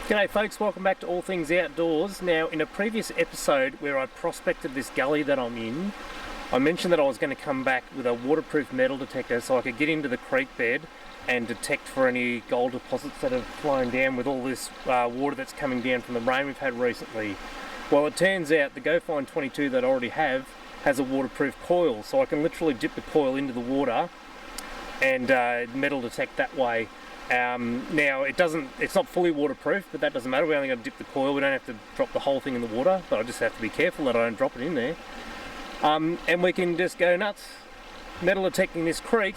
G'day folks, welcome back to All Things Outdoors. Now, in a previous episode where I prospected this gully that I'm in, I mentioned that I was going to come back with a waterproof metal detector so I could get into the creek bed and detect for any gold deposits that have flown down with all this water that's coming down from the rain we've had recently. Well, it turns out the Go Find 22 that I already have has a waterproof coil, so I can literally dip the coil into the water and metal detect that way. Now it's not fully waterproof, but that doesn't matter. We only got to dip the coil. We don't have to drop the whole thing in the water, but I just have to be careful that I don't drop it in there. And we can just go nuts metal detecting this creek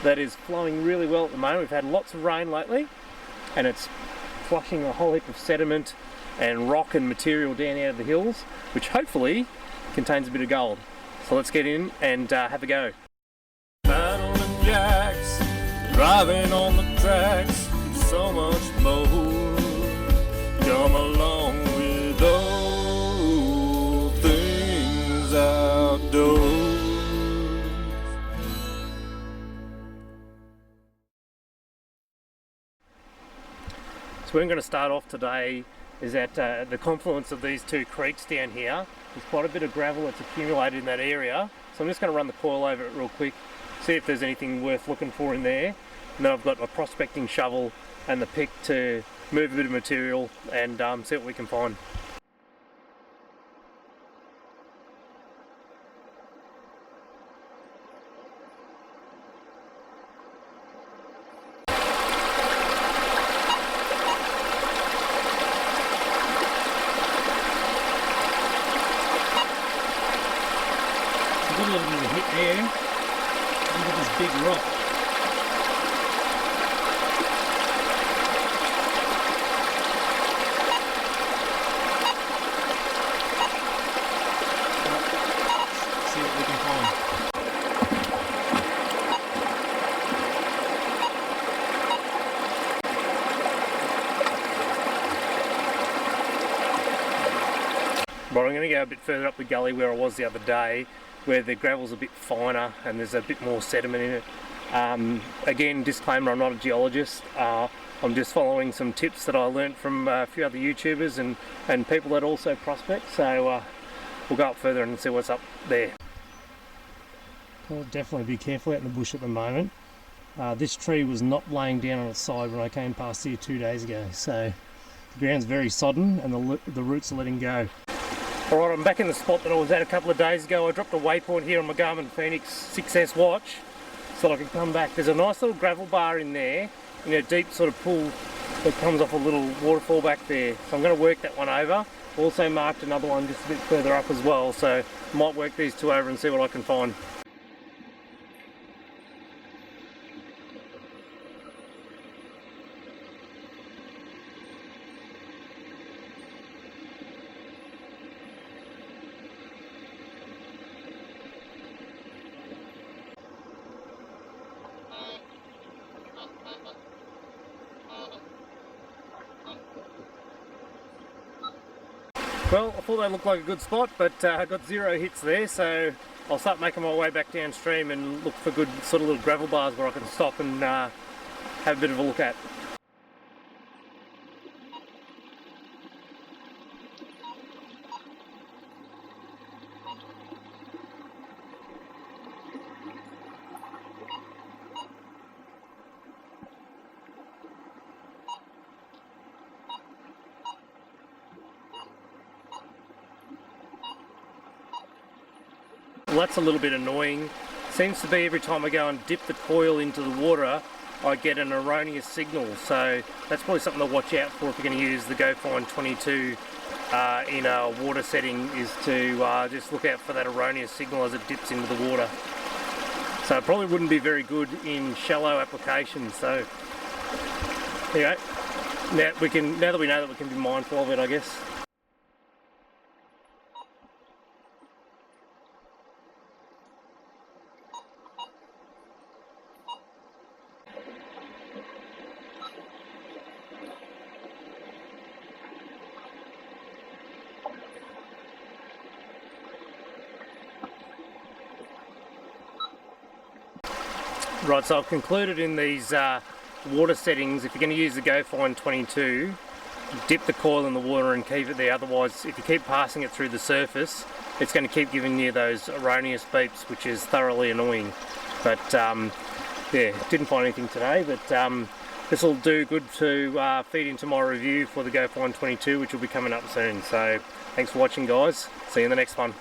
that is flowing really well at the moment. We've had lots of rain lately and it's flushing a whole heap of sediment and rock and material down out of the hills, which hopefully contains a bit of gold. So let's get in and have a go. Paddling jacks, driving on the tracks, so much more. Come along with All Things Outdoors. So we're going to start off today is at the confluence of these two creeks down here. There's quite a bit of gravel that's accumulated in that area, so I'm just going to run the coil over it real quick, see if there's anything worth looking for in there. And then I've got my prospecting shovel and the pick to move a bit of material and see what we can find. I've got a little bit of a hit there. Look at this big rock. See what we can find. Right, I'm going to go a bit further up the gully where I was the other day, where the gravel's a bit finer and there's a bit more sediment in it. Again, disclaimer, I'm not a geologist. I'm just following some tips that I learnt from a few other YouTubers and people that also prospect. So we'll go up further and see what's up there. I'll definitely be careful out in the bush at the moment. This tree was not laying down on its side when I came past here 2 days ago. So the ground's very sodden and the roots are letting go. Alright, I'm back in the spot that I was at a couple of days ago. I dropped a waypoint here on my Garmin Phoenix 6S watch so that I can come back. There's a nice little gravel bar in there, in a deep sort of pool that comes off a little waterfall back there. So I'm going to work that one over. Also marked another one just a bit further up as well, so I might work these two over and see what I can find. Well, I thought that looked like a good spot, but I got 0 hits there, so I'll start making my way back downstream and look for good sort of little gravel bars where I can stop and have a bit of a look at. Well, that's a little bit annoying. Seems to be every time I go and dip the coil into the water, I get an erroneous signal. So that's probably something to watch out for if you're going to use the Go Find 22 in a water setting, is to just look out for that erroneous signal as it dips into the water. So it probably wouldn't be very good in shallow applications. So anyway, now that we know that, we can be mindful of it, I guess. Right, so I've concluded in these water settings, if you're going to use the Go Find 22, dip the coil in the water and keep it there. Otherwise, if you keep passing it through the surface, it's going to keep giving you those erroneous beeps, which is thoroughly annoying. But yeah, didn't find anything today, but this will do good to feed into my review for the Go Find 22, which will be coming up soon. So thanks for watching, guys. See you in the next one.